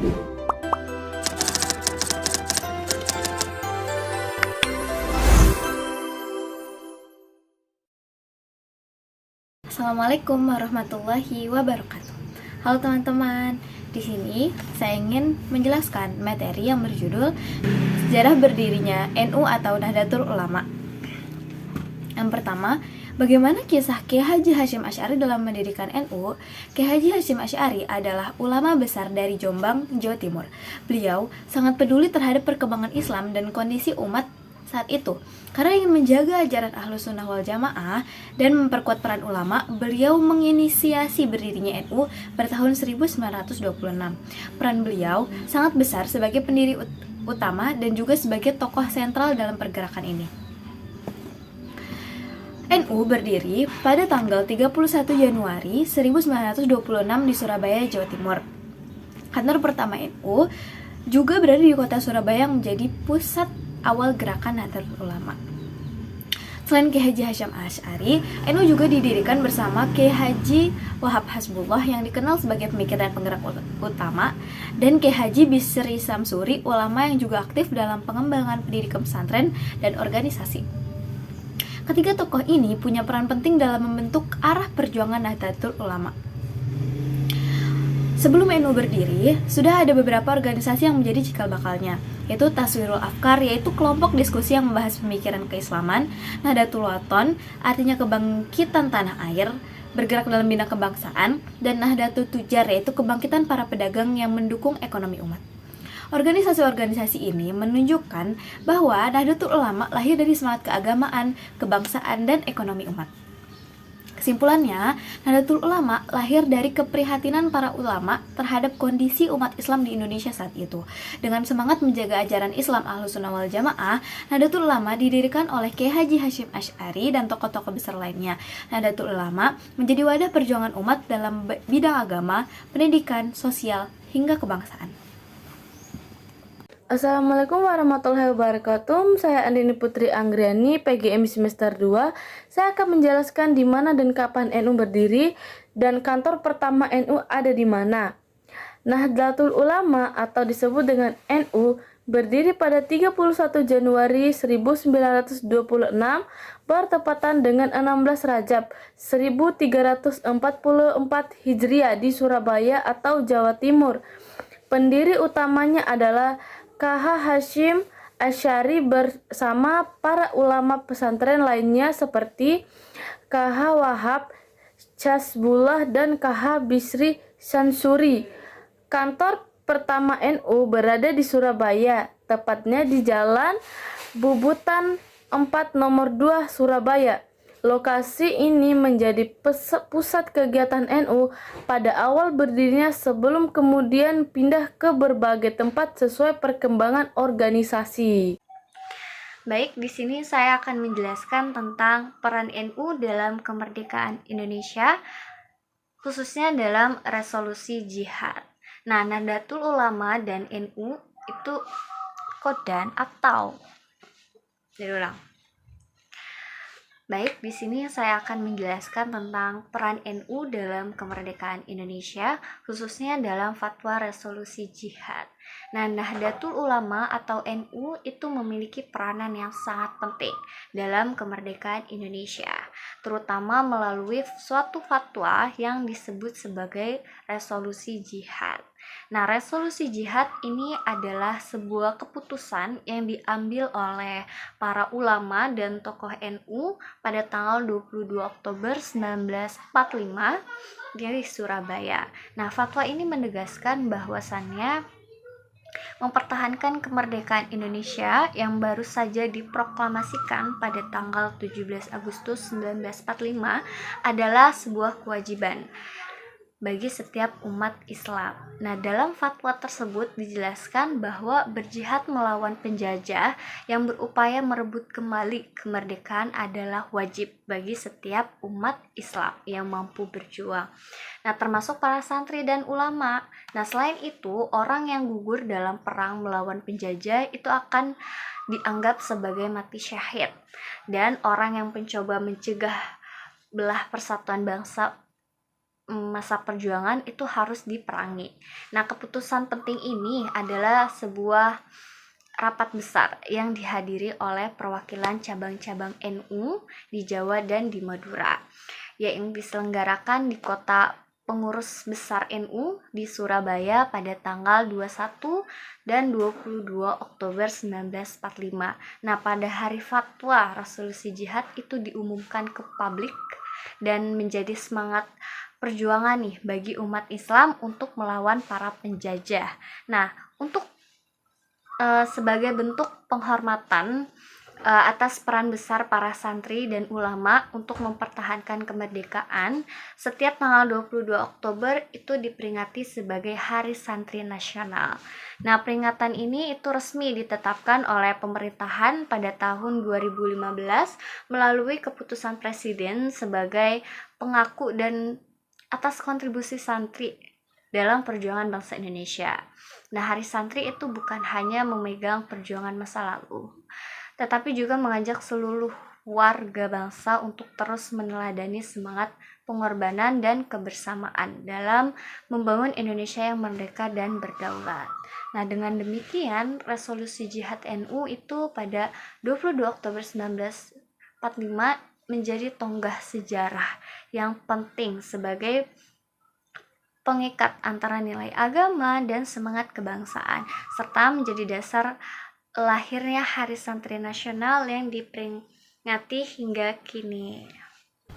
Assalamualaikum warahmatullahi wabarakatuh. Halo teman-teman, di sini saya ingin menjelaskan materi yang berjudul sejarah berdirinya NU atau Nahdlatul Ulama. Yang pertama, bagaimana kisah Kiai Haji Hasyim Asy'ari dalam mendirikan NU? Kiai Haji Hasyim Asy'ari adalah ulama besar dari Jombang, Jawa Timur. Beliau sangat peduli terhadap perkembangan Islam dan kondisi umat saat itu. Karena ingin menjaga ajaran Ahlus Sunnah wal Jamaah dan memperkuat peran ulama, beliau menginisiasi berdirinya NU pada tahun 1926. Peran beliau sangat besar sebagai pendiri utama dan juga sebagai tokoh sentral dalam pergerakan ini. NU berdiri pada tanggal 31 Januari 1926 di Surabaya, Jawa Timur. Kantor pertama NU juga berada di kota Surabaya yang menjadi pusat awal gerakan Nahdlatul Ulama. Selain Kiai Haji Hasyim Asy'ari, NU juga didirikan bersama Kiai Haji Wahab Hasbullah yang dikenal sebagai pemikir dan penggerak utama, dan Kiai Haji Bisri Samsuri, ulama yang juga aktif dalam pengembangan pendidikan pesantren dan organisasi. Ketiga tokoh ini punya peran penting dalam membentuk arah perjuangan Nahdlatul Ulama. Sebelum NU berdiri, sudah ada beberapa organisasi yang menjadi cikal bakalnya, yaitu Taswirul Afkar, yaitu kelompok diskusi yang membahas pemikiran keislaman, Nahdlatul Wathon, artinya kebangkitan tanah air, bergerak dalam bidang kebangsaan, dan Nahdlatul Tujar, yaitu kebangkitan para pedagang yang mendukung ekonomi umat. Organisasi-organisasi ini menunjukkan bahwa Nahdlatul Ulama lahir dari semangat keagamaan, kebangsaan, dan ekonomi umat. Kesimpulannya, Nahdlatul Ulama lahir dari keprihatinan para ulama terhadap kondisi umat Islam di Indonesia saat itu. Dengan semangat menjaga ajaran Islam Ahlus Sunnah wal Jamaah, Nahdlatul Ulama didirikan oleh Kiai Haji Hasyim Asy'ari dan tokoh-tokoh besar lainnya. Nahdlatul Ulama menjadi wadah perjuangan umat dalam bidang agama, pendidikan, sosial, hingga kebangsaan. Assalamualaikum warahmatullahi wabarakatuh. Saya Andini Putri Anggriani, PGM semester 2. Saya akan menjelaskan di mana dan kapan NU berdiri dan kantor pertama NU ada di mana. Nahdlatul Ulama atau disebut dengan NU berdiri pada 31 Januari 1926 bertepatan dengan 16 Rajab 1344 Hijriah di Surabaya atau Jawa Timur. Pendiri utamanya adalah KH Hasyim Asy'ari bersama para ulama pesantren lainnya seperti KH Wahab Hasbullah dan KH Bisri Samsuri. Kantor pertama NU berada di Surabaya, tepatnya di Jalan Bubutan 4 nomor 2 Surabaya. Lokasi ini menjadi pusat kegiatan NU pada awal berdirinya sebelum kemudian pindah ke berbagai tempat sesuai perkembangan organisasi. Baik, di sini saya akan menjelaskan tentang peran NU dalam kemerdekaan Indonesia, khususnya dalam resolusi jihad. Nah, Nahdlatul Ulama dan NU itu kodan atau diulang. Baik, di sini saya akan menjelaskan tentang peran NU dalam kemerdekaan Indonesia, khususnya dalam fatwa resolusi jihad. Nah, Nahdlatul Ulama atau NU itu memiliki peranan yang sangat penting dalam kemerdekaan Indonesia, terutama melalui suatu fatwa yang disebut sebagai resolusi jihad. Nah, resolusi jihad ini adalah sebuah keputusan yang diambil oleh para ulama dan tokoh NU pada tanggal 22 Oktober 1945 di Surabaya. Nah, fatwa ini menegaskan bahwasannya mempertahankan kemerdekaan Indonesia yang baru saja diproklamasikan pada tanggal 17 Agustus 1945 adalah sebuah kewajiban bagi setiap umat Islam. Nah, dalam fatwa tersebut dijelaskan bahwa berjihad melawan penjajah yang berupaya merebut kembali kemerdekaan adalah wajib bagi setiap umat Islam yang mampu berjuang. Nah, termasuk para santri dan ulama. Nah, selain itu, orang yang gugur dalam perang melawan penjajah itu akan dianggap sebagai mati syahid. Dan orang yang mencoba mencegah belah persatuan bangsa masa perjuangan itu harus diperangi. Nah, keputusan penting ini adalah sebuah rapat besar yang dihadiri oleh perwakilan cabang-cabang NU di Jawa dan di Madura, yang diselenggarakan di kota pengurus besar NU di Surabaya pada tanggal 21 dan 22 Oktober 1945. Nah, pada hari fatwa resolusi jihad itu diumumkan ke publik dan menjadi semangat perjuangan nih bagi umat Islam untuk melawan para penjajah. Nah, untuk sebagai bentuk penghormatan atas peran besar para santri dan ulama untuk mempertahankan kemerdekaan, setiap tanggal 22 Oktober itu diperingati sebagai Hari Santri Nasional. Nah, peringatan ini itu resmi ditetapkan oleh pemerintahan pada tahun 2015 melalui keputusan Presiden sebagai pengaku dan atas kontribusi santri dalam perjuangan bangsa Indonesia. Nah, Hari Santri itu bukan hanya memegang perjuangan masa lalu, tetapi juga mengajak seluruh warga bangsa untuk terus meneladani semangat pengorbanan dan kebersamaan dalam membangun Indonesia yang merdeka dan berdaulat. Nah, dengan demikian, resolusi jihad NU itu pada 22 Oktober 1945 menjadi tonggak sejarah yang penting sebagai pengikat antara nilai agama dan semangat kebangsaan, serta menjadi dasar lahirnya Hari Santri Nasional yang diperingati hingga kini.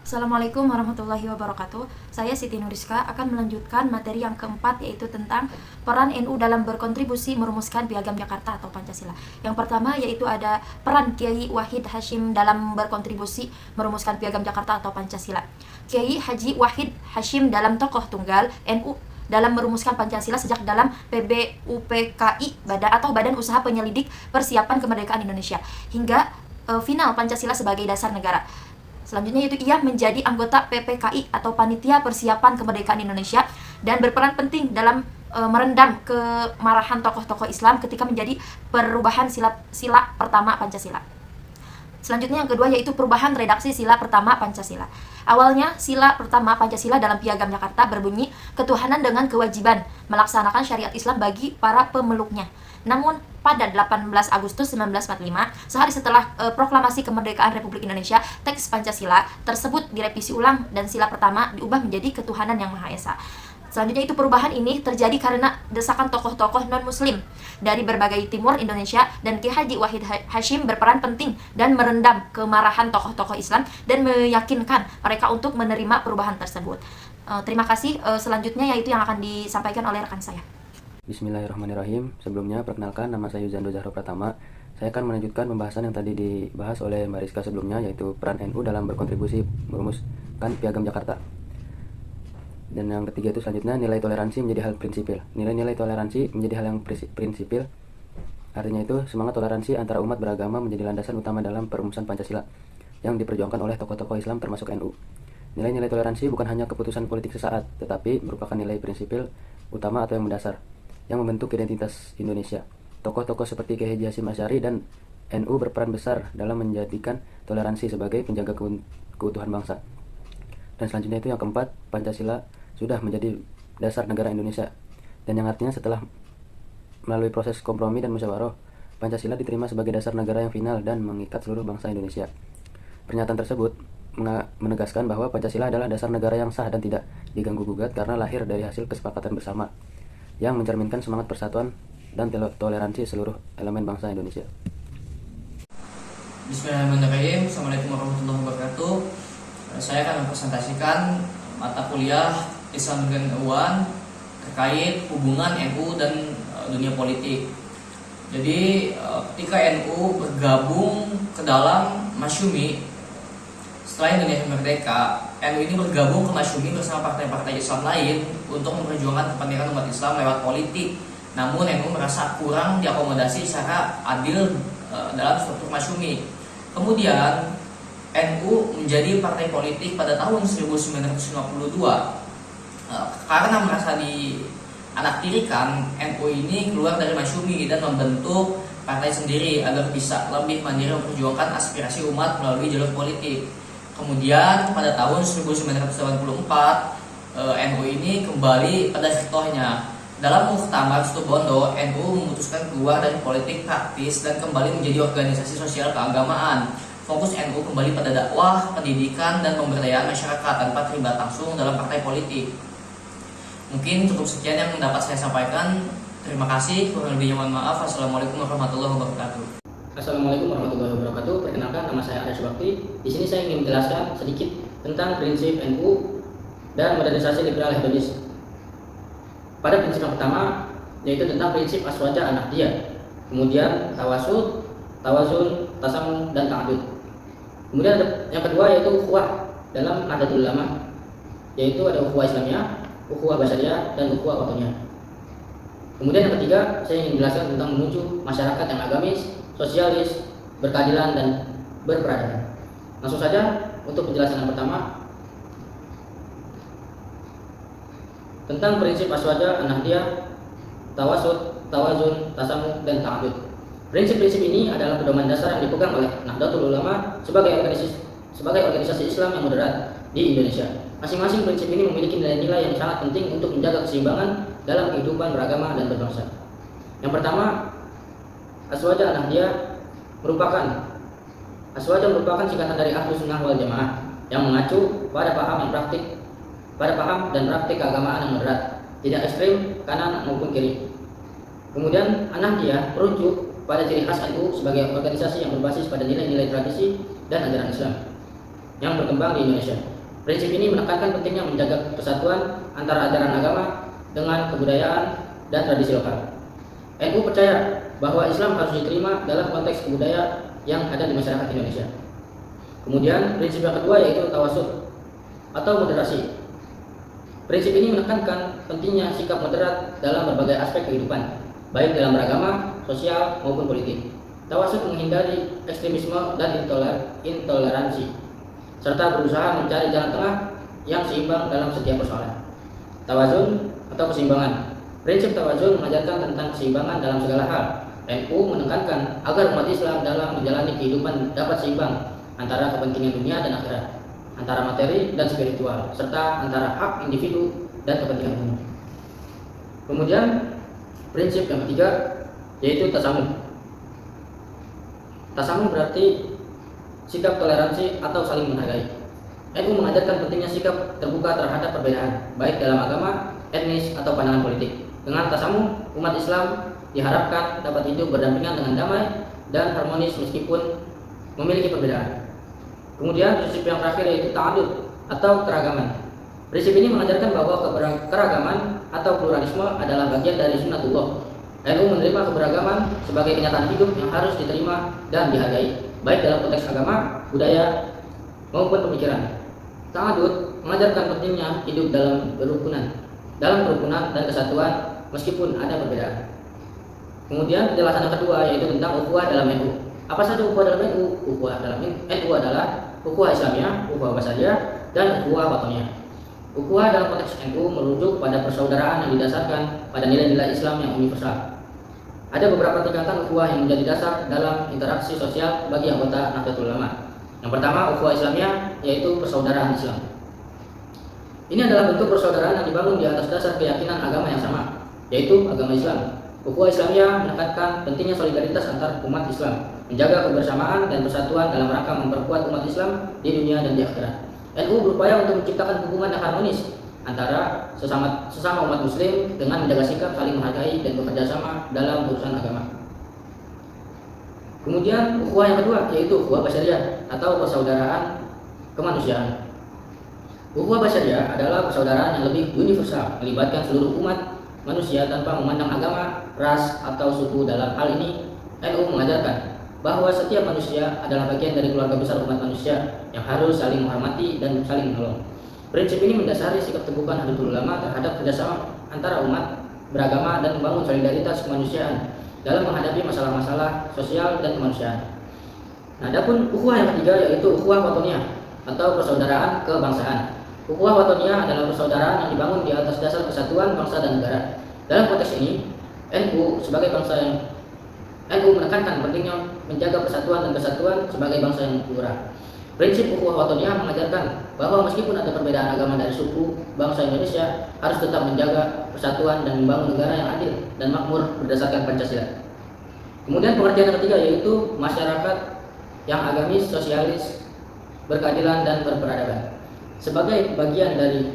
Assalamualaikum warahmatullahi wabarakatuh. Saya Siti Nuriska akan melanjutkan materi yang keempat, yaitu tentang peran NU dalam berkontribusi merumuskan Piagam Jakarta atau Pancasila. Yang pertama yaitu ada peran Kiai Wahid Hasyim dalam berkontribusi merumuskan Piagam Jakarta atau Pancasila. Kiai Haji Wahid Hasyim dalam tokoh tunggal NU dalam merumuskan Pancasila sejak dalam PBUPKI atau Badan Usaha Penyelidik Persiapan Kemerdekaan Indonesia hingga final Pancasila sebagai dasar negara. Selanjutnya yaitu ia menjadi anggota PPKI atau Panitia Persiapan Kemerdekaan Indonesia dan berperan penting dalam merendam kemarahan tokoh-tokoh Islam ketika menjadi perubahan sila pertama Pancasila. Selanjutnya yang kedua yaitu perubahan redaksi sila pertama Pancasila. Awalnya sila pertama Pancasila dalam Piagam Jakarta berbunyi ketuhanan dengan kewajiban melaksanakan syariat Islam bagi para pemeluknya. Namun pada 18 Agustus 1945, sehari setelah proklamasi kemerdekaan Republik Indonesia, teks Pancasila tersebut direvisi ulang dan sila pertama diubah menjadi ketuhanan yang Maha Esa. Selanjutnya itu perubahan ini terjadi karena desakan tokoh-tokoh non-muslim dari berbagai timur Indonesia, dan Ki Haji Wahid Hasyim berperan penting dan merendam kemarahan tokoh-tokoh Islam dan meyakinkan mereka untuk menerima perubahan tersebut. Terima kasih. Selanjutnya yaitu yang akan disampaikan oleh rekan saya. Bismillahirrahmanirrahim. Sebelumnya perkenalkan, nama saya Yuzando Zahro Pratama. Saya akan melanjutkan pembahasan yang tadi dibahas oleh Mbak Rizka sebelumnya, yaitu peran NU dalam berkontribusi merumuskan Piagam Jakarta. Dan yang ketiga itu selanjutnya nilai toleransi menjadi hal prinsipil. Nilai-nilai toleransi menjadi hal yang prinsipil. Artinya itu semangat toleransi antara umat beragama menjadi landasan utama dalam perumusan Pancasila yang diperjuangkan oleh tokoh-tokoh Islam termasuk NU. Nilai-nilai toleransi bukan hanya keputusan politik sesaat, tetapi merupakan nilai prinsipil utama atau yang mendasar yang membentuk identitas Indonesia. Tokoh-tokoh seperti Kiai Haji Hasyim Asy'ari dan NU berperan besar dalam menjadikan toleransi sebagai penjaga keutuhan bangsa. Dan selanjutnya itu yang keempat, Pancasila sudah menjadi dasar negara Indonesia, dan yang artinya setelah melalui proses kompromi dan musyawarah, Pancasila diterima sebagai dasar negara yang final dan mengikat seluruh bangsa Indonesia. Pernyataan tersebut menegaskan bahwa Pancasila adalah dasar negara yang sah dan tidak diganggu-gugat karena lahir dari hasil kesepakatan bersama yang mencerminkan semangat persatuan dan toleransi seluruh elemen bangsa Indonesia. Bismillahirrahmanirrahim. Assalamualaikum warahmatullahi wabarakatuh. Saya akan mempresentasikan mata kuliah Islam dan Keuangan terkait hubungan NU dan dunia politik. Jadi ketika NU bergabung ke dalam Masyumi setelah Indonesia merdeka, NU ini bergabung ke Masyumi bersama partai-partai Islam lain untuk memperjuangkan kepentingan umat Islam lewat politik. Namun NU merasa kurang diakomodasi secara adil dalam struktur Masyumi. Kemudian NU menjadi partai politik pada tahun 1952. Karena merasa dianaktirikan, NU ini keluar dari Masyumi dan membentuk partai sendiri agar bisa lebih mandiri memperjuangkan aspirasi umat melalui jalur politik. Kemudian pada tahun 1984 NU ini kembali pada contohnya. Dalam Muktamar Situbondo, NU memutuskan keluar dari politik praktis dan kembali menjadi organisasi sosial keagamaan. Fokus NU kembali pada dakwah, pendidikan, dan pemberdayaan masyarakat tanpa terlibat langsung dalam partai politik. Mungkin cukup sekian yang dapat saya sampaikan. Terima kasih. Kurang lebihnya mohon maaf. Assalamualaikum warahmatullahi wabarakatuh. Assalamualaikum warahmatullahi wabarakatuh. Perkenalkan, nama saya Arya Subakti. Di sini saya ingin menjelaskan sedikit tentang prinsip NU dan modernisasi liberal hedonis. Pada prinsip yang pertama, yaitu tentang prinsip aswaja an-nahdiyah. Kemudian tawasud, tawazun, tasamu, dan ta'adud. Kemudian yang kedua yaitu ukhuwah dalam Nahdlatul Ulama, yaitu ada ukhuwah Islamiyah, ukhuwah Basyariah, dan ukhuwah Watoniyah. Kemudian yang ketiga, saya ingin menjelaskan tentang menuju masyarakat yang agamis, sosialis, berkeadilan, dan berperadaban. Langsung saja untuk penjelasan yang pertama tentang prinsip aswaja an-nahdiyah, tawasud, tawazun, tasamu, dan ta'adud. Prinsip-prinsip ini adalah pedoman dasar yang dipegang oleh Nahdlatul Ulama sebagai organisasi Islam yang moderat di Indonesia. Masing-masing prinsip ini memiliki nilai-nilai yang sangat penting untuk menjaga keseimbangan dalam kehidupan beragama dan berbangsa. Yang pertama, aswaja an-nahdiyah merupakan singkatan dari Ahlus Sunnah wal Jamaah yang mengacu pada paham dan praktik keagamaan yang moderat, tidak ekstrim kanan maupun kiri. Kemudian an-nahdiyah merujuk pada ciri khas NU sebagai organisasi yang berbasis pada nilai-nilai tradisi dan ajaran Islam yang berkembang di Indonesia. Prinsip ini menekankan pentingnya menjaga persatuan antara ajaran agama dengan kebudayaan dan tradisi lokal. NU percaya bahwa Islam harus diterima dalam konteks budaya yang ada di masyarakat Indonesia. Kemudian prinsip yang kedua yaitu tawasud atau moderasi. Prinsip ini menekankan pentingnya sikap moderat dalam berbagai aspek kehidupan, baik dalam beragama, sosial, maupun politik. Tawasud menghindari ekstremisme dan intoleransi, serta berusaha mencari jalan tengah yang seimbang dalam setiap persoalan. Tawazun atau keseimbangan. Prinsip tawazun mengajarkan tentang keseimbangan dalam segala hal. NU menekankan agar umat Islam dalam menjalani kehidupan dapat seimbang antara kepentingan dunia dan akhirat, antara materi dan spiritual, serta antara hak individu dan kepentingan umum. Kemudian prinsip yang ketiga yaitu tasamuh. Tasamuh berarti sikap toleransi atau saling menghargai. NU mengajarkan pentingnya sikap terbuka terhadap perbedaan, baik dalam agama, etnis, atau pandangan politik. Dengan tasamuh, umat Islam diharapkan dapat hidup berdampingan dengan damai dan harmonis meskipun memiliki perbedaan. Kemudian prinsip yang terakhir yaitu ta'adud atau keragaman. Prinsip ini mengajarkan bahwa keragaman atau pluralisme adalah bagian dari sunnatullah. NU menerima keberagaman sebagai kenyataan hidup yang harus diterima dan dihargai, baik dalam konteks agama, budaya, maupun pemikiran. Ta'adud mengajarkan pentingnya hidup dalam kerukunan dan kesatuan meskipun ada perbedaan. Kemudian penjelasan yang kedua yaitu tentang ukhuwah dalam NU. Apa saja ukhuwah dalam NU? Ukhuwah dalam NU adalah ukhuwah Islamiyah, ukhuwah Basyariah, dan ukhuwah Watoniyah. Ukhuwah dalam konteks NU merujuk pada persaudaraan yang didasarkan pada nilai-nilai Islam yang universal. Ada beberapa tingkatan ukhuwah yang menjadi dasar dalam interaksi sosial bagi anggota Nahdlatul Ulama. Yang pertama, ukhuwah Islamiyah, yaitu persaudaraan Islam. Ini adalah bentuk persaudaraan yang dibangun di atas dasar keyakinan agama yang sama, yaitu agama Islam. Ukhuwah Islamiyah menekankan pentingnya solidaritas antar umat Islam, menjaga kebersamaan dan persatuan dalam rangka memperkuat umat Islam di dunia dan di akhirat. NU berupaya untuk menciptakan hubungan yang harmonis antara sesama umat Muslim dengan menjaga sikap saling menghargai dan bekerja sama dalam urusan agama. Kemudian ukhuwah yang kedua yaitu ukhuwah Basyariah atau persaudaraan kemanusiaan. Ukhuwah Basyariah adalah persaudaraan yang lebih universal, melibatkan seluruh umat manusia tanpa memandang agama, ras, atau suku. Dalam hal ini, NU mengajarkan bahwa setiap manusia adalah bagian dari keluarga besar umat manusia yang harus saling menghormati dan saling menolong. Prinsip ini mendasari sikap terbuka Nahdlatul Ulama terhadap kerjasama antara umat beragama dan membangun solidaritas kemanusiaan dalam menghadapi masalah-masalah sosial dan kemanusiaan. Nah, adapun ukhuwah yang ketiga yaitu ukhuwah Watoniyah atau persaudaraan kebangsaan. Ukhuwah Watoniyah adalah persaudaraan yang dibangun di atas dasar kesatuan bangsa dan negara. Dalam konteks ini, NU menekankan pentingnya menjaga persatuan dan kesatuan sebagai bangsa yang plural. Prinsip ukhuwah watoniyah mengajarkan bahwa meskipun ada perbedaan agama dari suku, bangsa Indonesia harus tetap menjaga persatuan dan membangun negara yang adil dan makmur berdasarkan Pancasila. Kemudian pengertian yang ketiga yaitu masyarakat yang agamis, sosialis, berkeadilan dan berperadaban. Sebagai bagian dari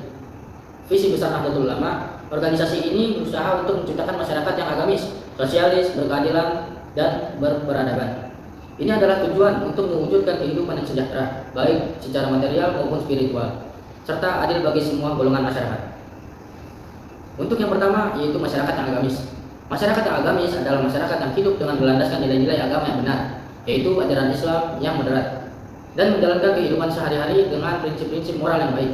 visi besar Nahdlatul Ulama, organisasi ini berusaha untuk menciptakan masyarakat yang agamis, sosialis, berkeadilan dan berperadaban. Ini adalah tujuan untuk mewujudkan kehidupan yang sejahtera, baik secara material maupun spiritual, serta adil bagi semua golongan masyarakat. Untuk yang pertama yaitu masyarakat yang agamis. Masyarakat yang agamis adalah masyarakat yang hidup dengan berlandaskan nilai-nilai agama yang benar, yaitu ajaran Islam yang moderat, dan menjalankan kehidupan sehari-hari dengan prinsip-prinsip moral yang baik.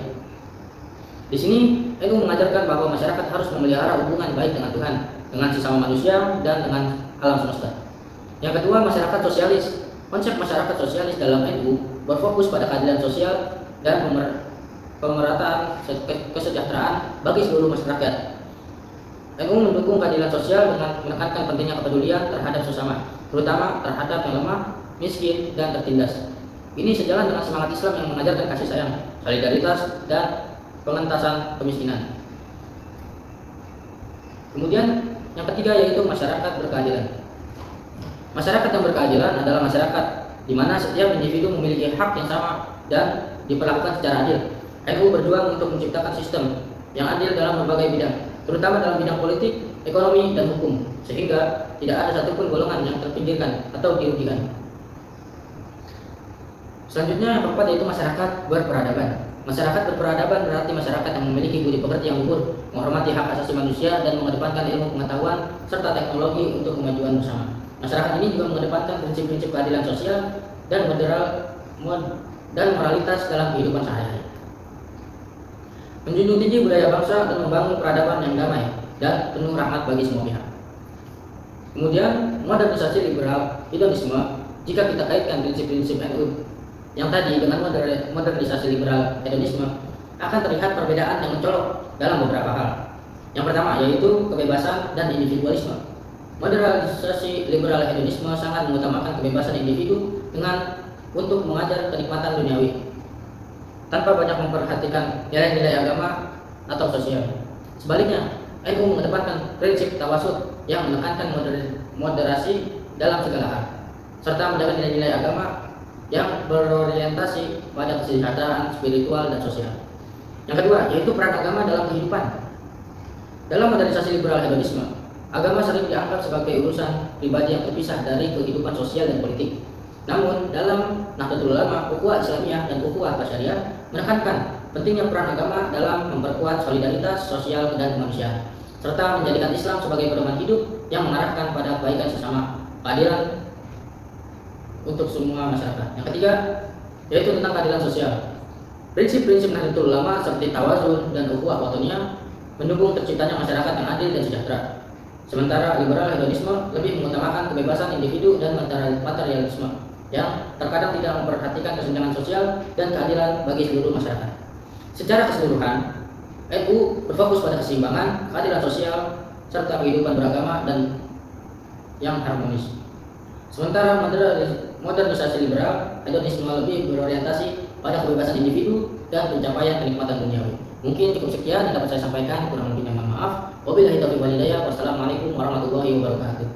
Di sini, NU mengajarkan bahwa masyarakat harus memelihara hubungan baik dengan Tuhan, dengan sesama manusia, dan dengan alam semesta. Yang kedua, masyarakat sosialis. Konsep masyarakat sosialis dalam NU berfokus pada keadilan sosial dan pemerataan kesejahteraan bagi seluruh masyarakat. NU mendukung keadilan sosial dengan menekankan pentingnya kepedulian terhadap sesama, terutama terhadap yang lemah, miskin, dan tertindas. Ini sejalan dengan semangat Islam yang mengajarkan kasih sayang, solidaritas, dan pengentasan kemiskinan. Kemudian yang ketiga yaitu masyarakat berkeadilan. Masyarakat yang berkeadilan adalah masyarakat di mana setiap individu memiliki hak yang sama dan diperlakukan secara adil. NU berjuang untuk menciptakan sistem yang adil dalam berbagai bidang, terutama dalam bidang politik, ekonomi, dan hukum, sehingga tidak ada satupun golongan yang terpinggirkan atau dirugikan. Selanjutnya yang keempat yaitu masyarakat berperadaban. Masyarakat berperadaban berarti masyarakat yang memiliki budi pekerti yang luhur, menghormati hak asasi manusia, dan mengedepankan ilmu pengetahuan serta teknologi untuk kemajuan bersama. Masyarakat ini juga mengedepankan prinsip-prinsip keadilan sosial dan moralitas dalam kehidupan sehari-hari. Menjunjung tinggi budaya bangsa dan membangun peradaban yang damai dan penuh rahmat bagi semua pihak. Kemudian modernisasi liberal hedonisme, jika kita kaitkan prinsip-prinsip NU yang tadi dengan modernisasi liberal hedonisme, akan terlihat perbedaan yang mencolok dalam beberapa hal. Yang pertama yaitu kebebasan dan individualisme. Modernisasi liberal hedonisme sangat mengutamakan kebebasan individu untuk mengajar kenikmatan duniawi tanpa banyak memperhatikan nilai-nilai agama atau sosial. Sebaliknya, NU mengedepankan prinsip tawasud yang menekankan moderasi dalam segala hal, serta menjaga nilai-nilai agama yang berorientasi pada kesejahteraan spiritual dan sosial. Yang kedua, yaitu peran agama dalam kehidupan. Dalam modernisasi liberal hedonisme, agama sering dianggap sebagai urusan pribadi yang terpisah dari kehidupan sosial dan politik. Namun, dalam Nahdlatul Ulama, ukhuwah Islamiyah dan ukhuwah Basyariah menekankan pentingnya peran agama dalam memperkuat solidaritas sosial dan kemanusiaan, serta menjadikan Islam sebagai pedoman hidup yang mengarahkan pada kebaikan sesama, keadilan untuk semua masyarakat. Yang ketiga, yaitu tentang keadilan sosial. Prinsip-prinsip Nahdlatul Ulama seperti tawazun dan ukhuwah watoniyah mendukung terciptanya masyarakat yang adil dan sejahtera. Sementara liberal hedonisme lebih mengutamakan kebebasan individu dan materialisme yang terkadang tidak memperhatikan kesenjangan sosial dan keadilan bagi seluruh masyarakat. Secara keseluruhan, NU berfokus pada keseimbangan, keadilan sosial, serta kehidupan beragama dan yang harmonis. Sementara modernisasi liberal hedonisme lebih berorientasi pada kebebasan individu dan pencapaian kenikmatan duniawi. Mungkin cukup sekian yang dapat saya sampaikan, kurang lebihnya mohon maaf. Wabillahi taufiq wal hidayah. Wassalamualaikum warahmatullahi wabarakatuh.